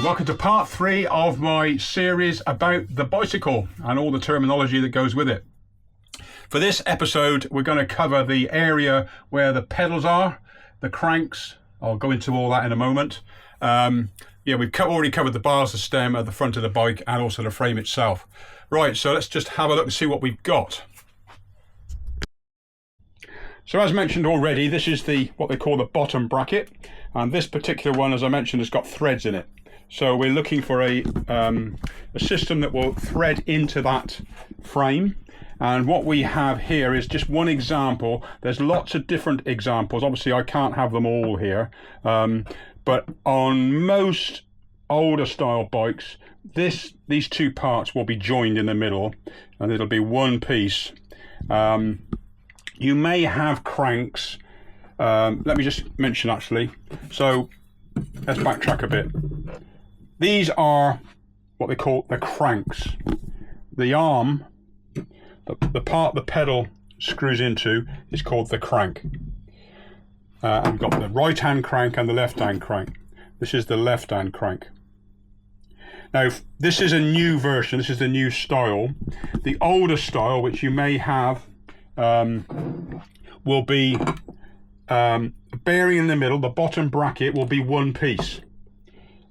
welcome to part 3 of my series about the bicycle and all the terminology that goes with it. For this episode, we're going to cover the area where the pedals are, the cranks. I'll go into all that in a moment. We've already covered the bars, the stem at the front of the bike, and also the frame itself. Right, so let's just have a look and see what we've got. So as mentioned already, this is what they call the bottom bracket, and this particular one, as I mentioned, has got threads in it. So we're looking for a system that will thread into that frame. And what we have here is just one example. There's lots of different examples. Obviously, I can't have them all here. But on most older style bikes, these two parts will be joined in the middle, and it'll be one piece. You may have cranks. Let me just mention actually. So let's backtrack a bit. These are what they call the cranks. The arm, the part the pedal screws into, is called the crank. I've got the right hand crank and the left hand crank. This is the left hand crank. Now this is a new version, this is the new style. The older style, which you may have, will be bearing in the middle. The bottom bracket will be one piece.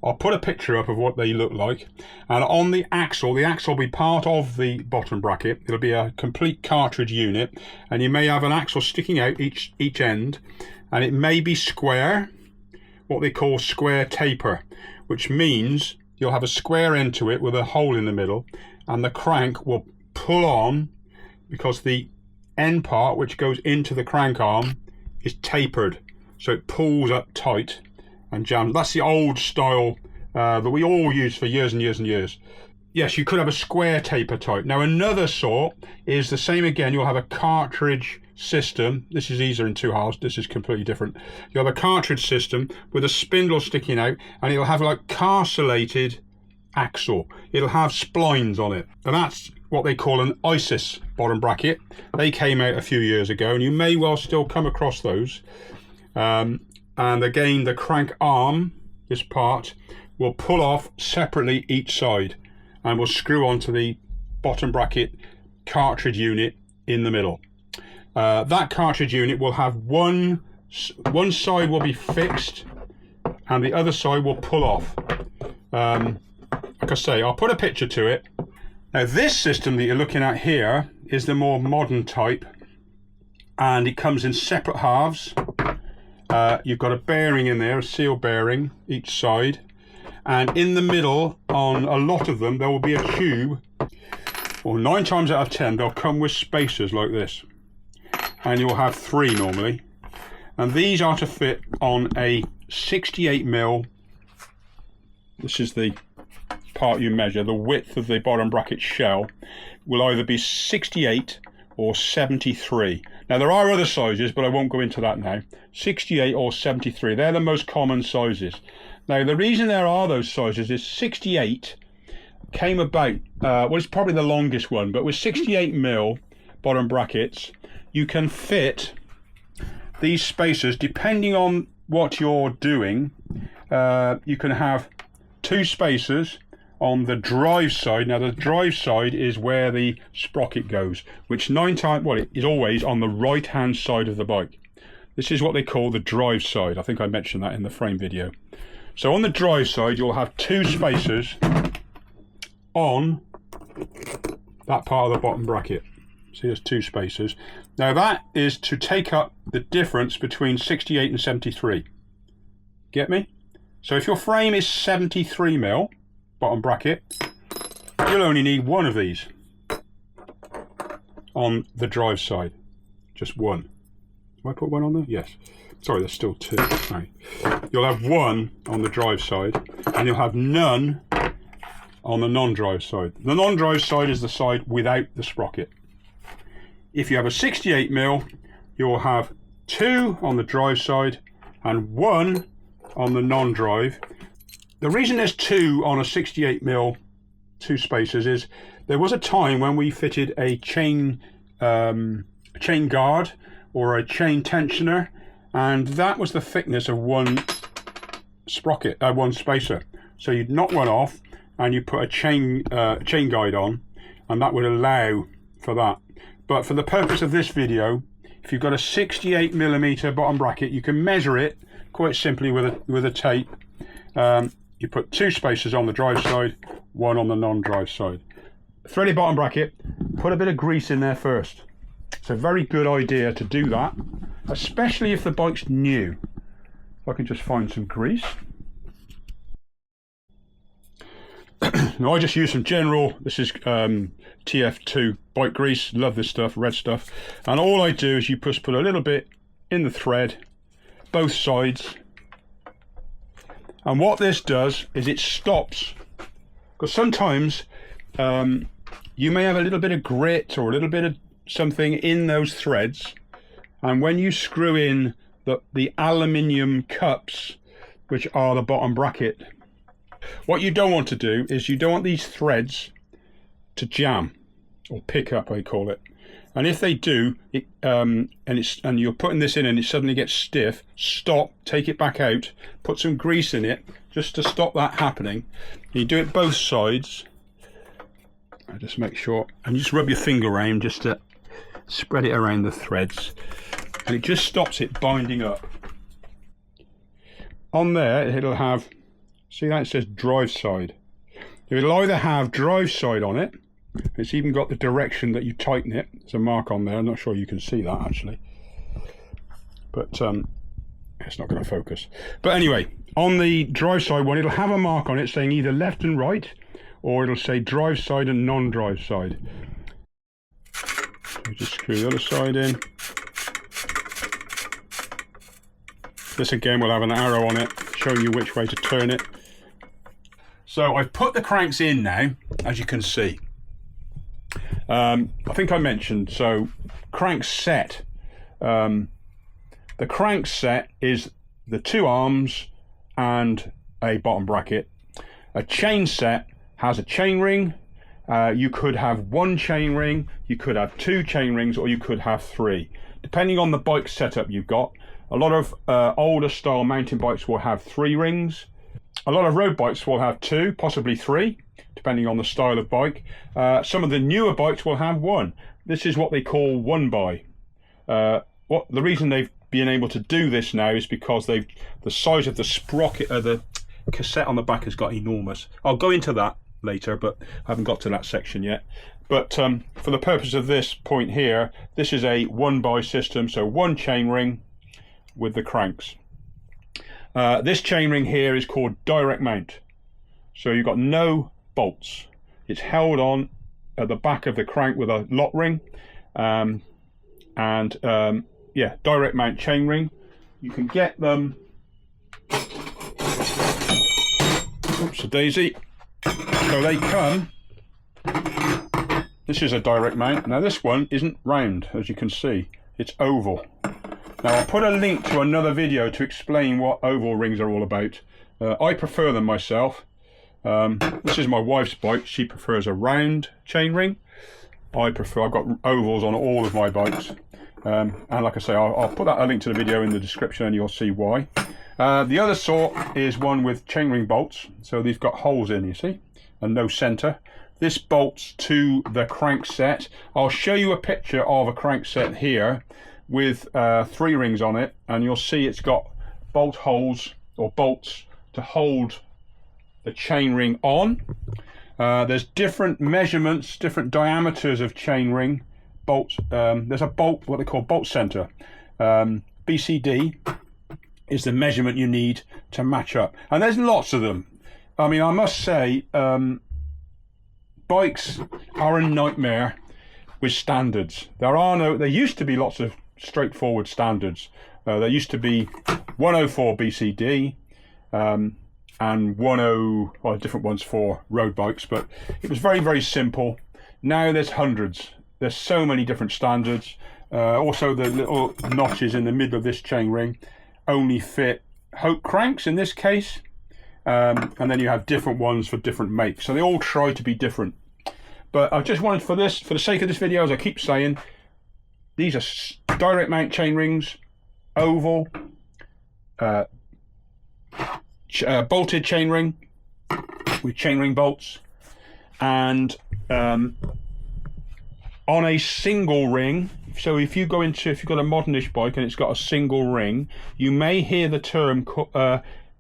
I'll put a picture up of what they look like, and on the axle will be part of the bottom bracket. It'll be a complete cartridge unit, and you may have an axle sticking out each end, and it may be square, what they call square taper, which means you'll have a square end to it with a hole in the middle, and the crank will pull on because the end part, which goes into the crank arm, is tapered, so it pulls up tight and jams. That's the old style that we all used for years and years and years. Yes, you could have a square taper type. Now another sort is the same again. You'll have a cartridge system. This is easier in two halves. This is completely different. You'll have a cartridge system with a spindle sticking out, and it'll have like carcellated axle. It'll have splines on it, and that's what they call an ISIS bottom bracket. They came out a few years ago, and you may well still come across those. And again, the crank arm, this part, will pull off separately each side and will screw onto the bottom bracket cartridge unit in the middle. That cartridge unit will have one side will be fixed and the other side will pull off. Like I say, I'll put a picture to it. Now this system that you're looking at here is the more modern type, and it comes in separate halves. You've got a bearing in there, a seal bearing each side, and in the middle on a lot of them there will be a tube, or 9 times out of 10 they'll come with spacers like this, and you'll have 3 normally, and these are to fit on a 68mm. This is the part you measure. The width of the bottom bracket shell will either be 68 or 73. Now there are other sizes, but I won't go into that now. 68 or 73, they're the most common sizes. Now the reason there are those sizes is 68 came about, well, it's probably the longest one, but with 68mm bottom brackets, you can fit these spacers, depending on what you're doing. You can have 2 spacers on the drive side. Now the drive side is where the sprocket goes, which it is always on the right hand side of the bike. This is what they call the drive side. I think I mentioned that in the frame video. So on the drive side you'll have 2 spacers on that part of the bottom bracket. See, there's 2 spacers. Now that is to take up the difference between 68 and 73. Get me? So if your frame is 73mm bottom bracket, you'll only need 1 of these on the drive side. Just 1. Have I put 1 on there? Yes. Sorry, there's still 2. Right. You'll have 1 on the drive side, and you'll have none on the non-drive side. The non-drive side is the side without the sprocket. If you have a 68mm, you'll have 2 on the drive side and 1 on the non-drive. The reason there's 2 on a 68mm 2 spacers is there was a time when we fitted a chain guard or a chain tensioner, and that was the thickness of one sprocket, one spacer. So you'd knock one off and you put a chain guide on, and that would allow for that. But for the purpose of this video, if you've got a 68mm bottom bracket, you can measure it quite simply with a tape. You put 2 spacers on the drive side, 1 on the non-drive side. Threaded bottom bracket, put a bit of grease in there first. It's a very good idea to do that, especially if the bike's new. If I can just find some grease. Now I just use some general, this is TF2 bike grease, love this stuff, red stuff. And all I do is you just put a little bit in the thread, both sides. And what this does is it stops, because sometimes you may have a little bit of grit or a little bit of something in those threads, and when you screw in the aluminium cups, which are the bottom bracket, what you don't want to do is you don't want these threads to jam or pick up, I call it. And if they do, and you're putting this in and it suddenly gets stiff, stop, take it back out, put some grease in it just to stop that happening. You do it both sides. I just make sure, and you just rub your finger around just to spread it around the threads, and it just stops it binding up. On there it'll have, see that it says drive side. It'll either have drive side on it, it's even got the direction that you tighten it. There's a mark on there, I'm not sure you can see that actually, but it's not going to focus. But anyway, on the drive side one, it'll have a mark on it saying either left and right, or it'll say drive side and non-drive side. So just screw the other side in. This again will have an arrow on it showing you which way to turn it. So I've put the cranks in now, as you can see. I think I mentioned, so crank set. The crank set is the 2 arms and a bottom bracket. A chain set has a chain ring. You could have 1 chain ring, you could have 2 chain rings, or you could have 3, depending on the bike setup you've got. A lot of older style mountain bikes will have 3 rings. A lot of road bikes will have 2, possibly 3, depending on the style of bike. Some of the newer bikes will have 1. This is what they call one by. The reason they've been able to do this now is because the size of the sprocket, the cassette on the back has got enormous. I'll go into that later, but I haven't got to that section yet. But for the purpose of this point here, this is a one by system, so 1 chain ring with the cranks. This chain ring here is called direct mount, so you've got no bolts. It's held on at the back of the crank with a lock ring, yeah, direct mount chain ring. You can get them, oops a daisy, so they come, this is a direct mount. Now this one isn't round, as you can see, it's oval. Now I'll put a link to another video to explain what oval rings are all about. I prefer them myself. This is my wife's bike, she prefers a round chain ring. I've got ovals on all of my bikes. And like I say, I'll put a link to the video in the description and you'll see why. The other sort is one with chainring bolts. So they've got holes in, you see, and no centre. This bolts to the crank set. I'll show you a picture of a crank set here with 3 rings on it, and you'll see it's got bolt holes or bolts to hold the chain ring on. There's different measurements, different diameters of chain ring bolts. There's a bolt, what they call bolt center. BCD is the measurement you need to match up, and there's lots of them. I mean, I must say, bikes are a nightmare with standards. There used to be lots of straightforward standards. There used to be 104 BCD and 10, well, different ones for road bikes, but it was very, very simple. Now there's hundreds. There's so many different standards. Also, the little notches in the middle of this chain ring only fit Hope cranks in this case, and then you have different ones for different makes. So they all try to be different. But I just wanted, for the sake of this video, as I keep saying, these are direct mount chain rings, oval, bolted chain ring, with chainring bolts, and on a single ring. So if you've got a modernish bike and it's got a single ring, you may hear the term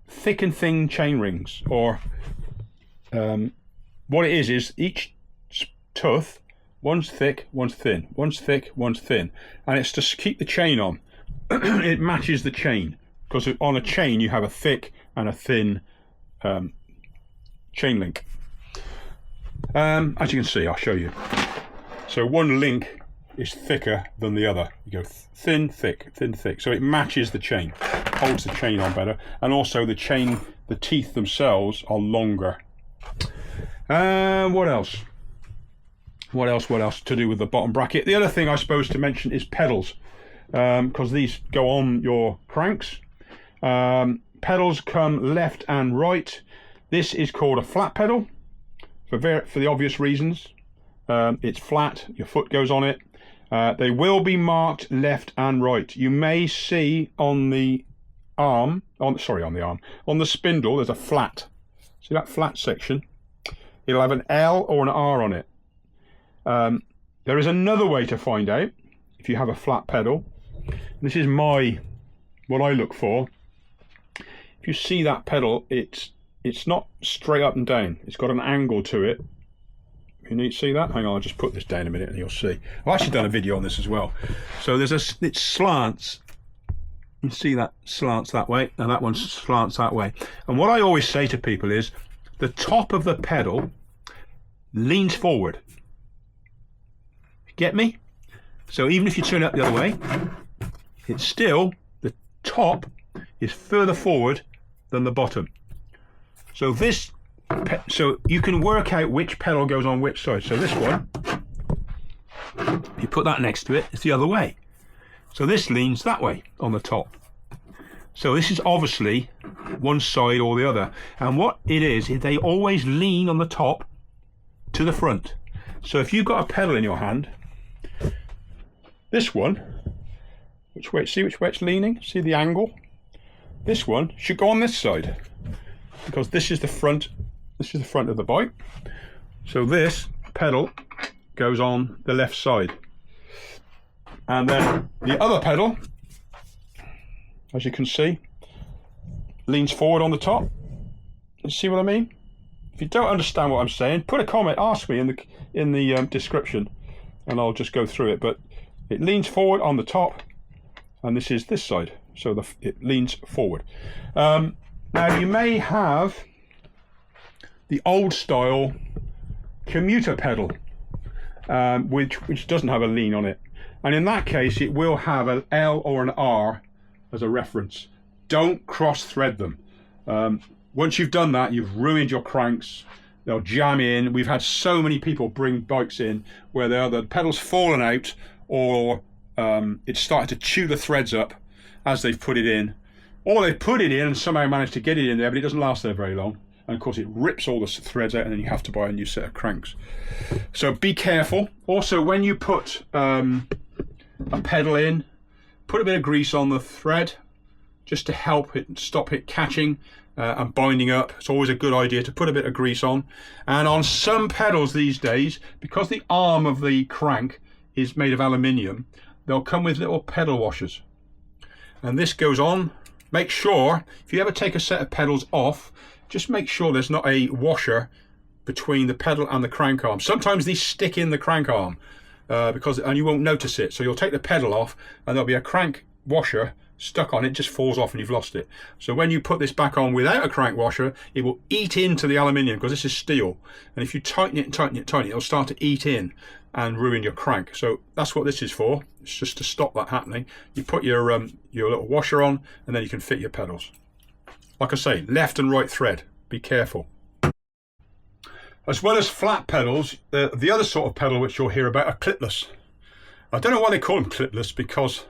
thick and thin chain rings, or what it is each tooth, one's thick, one's thin, one's thick, one's thin, and it's to keep the chain on. It matches the chain, because on a chain you have a thick and a thin chain link. As you can see, I'll show you. So one link is thicker than the other. You go thin, thick, thin, thick. So it matches the chain, holds the chain on better, and also the teeth themselves are longer. What else? What else to do with the bottom bracket? The other thing I suppose to mention is pedals, because these go on your cranks. Pedals come left and right. This is called a flat pedal for the obvious reasons. It's flat, your foot goes on it. They will be marked left and right. You may see on the arm, on the spindle, there's a flat. See that flat section? It'll have an L or an R on it. There is another way to find out if you have a flat pedal. This is what I look for. If you see that pedal, it's not straight up and down. It's got an angle to it. You need to see that? Hang on, I'll just put this down a minute and you'll see. I've actually done a video on this as well. So it slants. You see that slants that way, and that one slants that way. And what I always say to people is, the top of the pedal leans forward. Get me? So even if you turn it up the other way, it's still, the top is further forward than the bottom. So you can work out which pedal goes on which side. So this one, you put that next to it, it's the other way. So this leans that way on the top. So this is obviously one side or the other. And what it is they always lean on the top to the front. So if you've got a pedal in your hand, this one, see which way it's leaning? See the angle? This one should go on this side, because this is the front. This is the front of the bike. So this pedal goes on the left side. And then the other pedal, as you can see, leans forward on the top. You see what I mean? If you don't understand what I'm saying, put a comment, ask me in the description, and I'll just go through it. But it leans forward on the top, and this is this side. So it leans forward. Now you may have the old style commuter pedal, which doesn't have a lean on it, and in that case it will have an L or an R as a reference. Don't cross thread them. Once you've done that, you've ruined your cranks. They'll jam in. We've had so many people bring bikes in where the pedal's fallen out, or it's started to chew the threads up as they've put it in, or they've put it in and somehow managed to get it in there, but it doesn't last there very long. And of course it rips all the threads out, and then you have to buy a new set of cranks. So be careful. Also, when you put a pedal in, put a bit of grease on the thread just to help it stop it catching and binding up. It's always a good idea to put a bit of grease on. And on some pedals these days, because the arm of the crank is made of aluminium, they'll come with little pedal washers, and this goes on. Make sure, if you ever take a set of pedals off, just make sure there's not a washer between the pedal and the crank arm. Sometimes these stick in the crank arm and you won't notice it. So you'll take the pedal off and there'll be a crank washer stuck on it, just falls off and you've lost it. So when you put this back on without a crank washer, it will eat into the aluminium, because this is steel. And if you tighten it and tighten it and tighten it, it'll start to eat in and ruin your crank. So that's what this is for. It's just to stop that happening. You put your little washer on, and then you can fit your pedals. Like I say, left and right thread. Be careful. As well as flat pedals, the other sort of pedal which you'll hear about are clipless. I don't know why they call them clipless, because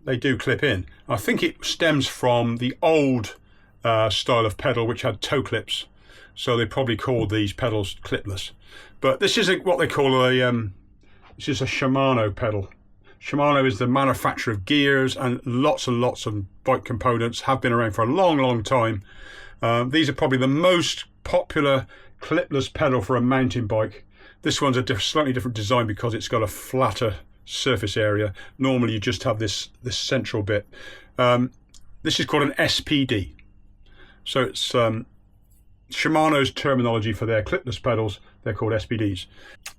they do clip in. I think it stems from the old style of pedal which had toe clips, so they probably called these pedals clipless. But this is what they call this is a Shimano pedal. Shimano is the manufacturer of gears and lots of bike components, have been around for a long time. These are probably the most popular clipless pedal for a mountain bike. This one's a slightly different design because it's got a flatter surface area. Normally you just have this central bit. This is called an SPD. So it's Shimano's terminology for their clipless pedals. They're called SPDs.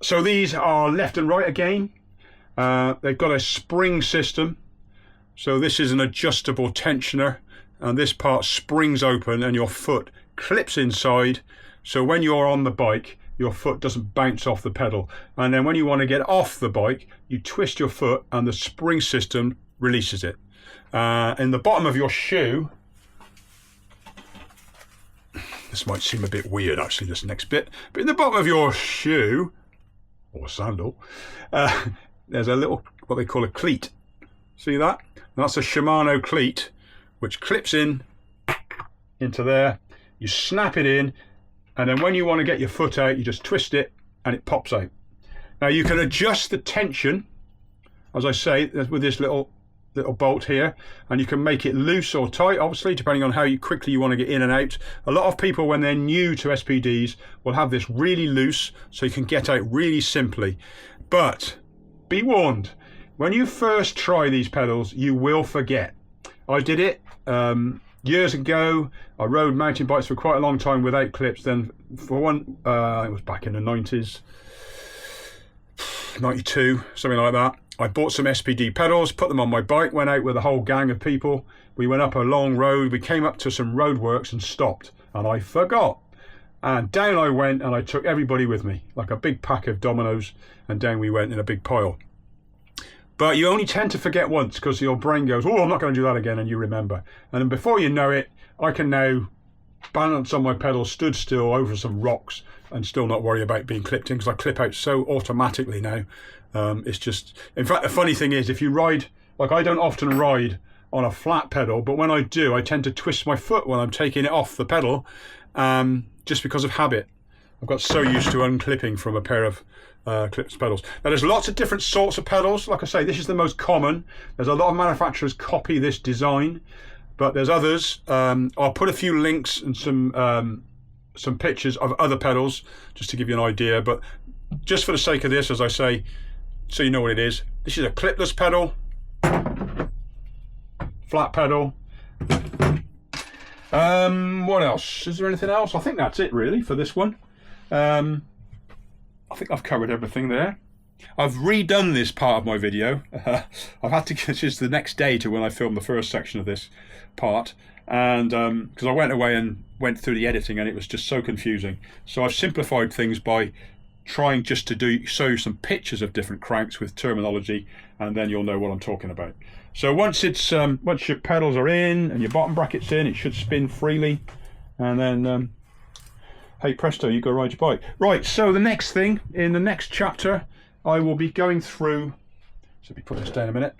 So these are left and right again. They've got a spring system. So this is an adjustable tensioner, and this part springs open and your foot clips inside. So when you're on the bike, your foot doesn't bounce off the pedal. And then when you want to get off the bike, you twist your foot and the spring system releases it. In the bottom of your shoe, this might seem a bit weird actually, this next bit, but in the bottom of your shoe, or sandal, there's a little, what they call a cleat. See that? And that's a Shimano cleat, which clips into there. You snap it in, and then when you want to get your foot out, you just twist it and it pops out. Now you can adjust the tension, as I say, with this little bolt here, and you can make it loose or tight, obviously, depending on how quickly you want to get in and out. A lot of people, when they're new to SPDs, will have this really loose, so you can get out really simply. But be warned, when you first try these pedals, you will forget. I did it years ago. I rode mountain bikes for quite a long time without clips. Then for one, it was back in the 90s, 92, something like that. I bought some SPD pedals, put them on my bike, went out with a whole gang of people. We went up a long road. We came up to some roadworks and stopped, and I forgot. And down I went, and I took everybody with me, like a big pack of dominoes, and down we went in a big pile. But you only tend to forget once, because your brain goes, oh, I'm not going to do that again, and you remember. And then before you know it, I can now balance on my pedals, stood still over some rocks, and still not worry about being clipped in, because I clip out so automatically now. It's just, in fact, the funny thing is, if you ride, like I don't often ride on a flat pedal, but when I do, I tend to twist my foot when I'm taking it off the pedal, just because of habit. I've got so used to unclipping from a pair of clips pedals. Now there's lots of different sorts of pedals. Like I say, this is the most common. There's a lot of manufacturers copy this design, but there's others. I'll put a few links and some pictures of other pedals just to give you an idea, but just for the sake of this, as I say, so you know what it is, this is a clipless pedal, flat pedal. What else? Is there anything else? I think that's it really for this one. I think I've covered everything there. I've redone this part of my video. I've had to, this is the next day to when I filmed the first section of this part, and because I went away and went through the editing and it was just so confusing. So I've simplified things by trying just to show you some pictures of different cranks with terminology, and then you'll know what I'm talking about. So once your pedals are in and your bottom bracket's in, it should spin freely, and then hey presto, you go ride your bike. Right, so the next thing, in the next chapter, I will be going through, so let me put this down a minute,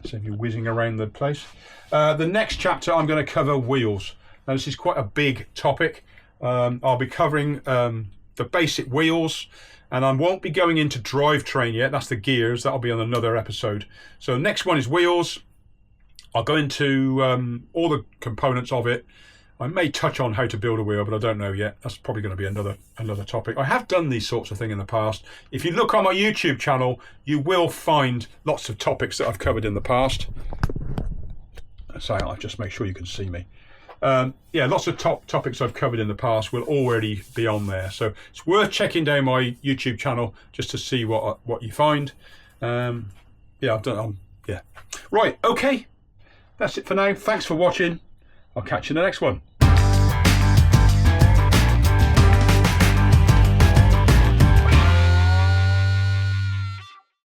save you whizzing around the place. The next chapter I'm going to cover wheels. Now this is quite a big topic. I'll be covering the basic wheels, and I won't be going into drivetrain yet. That's the gears. That'll be on another episode. So the next one is wheels. I'll go into all the components of it. I may touch on how to build a wheel, but I don't know yet. That's probably going to be another topic. I have done these sorts of things in the past. If you look on my YouTube channel, you will find lots of topics that I've covered in the past. So I'll just make sure you can see me. Yeah, lots of topics I've covered in the past will already be on there, so it's worth checking down my YouTube channel just to see what you find. Yeah, I've done. Yeah, right. Okay, that's it for now. Thanks for watching. I'll catch you in the next one.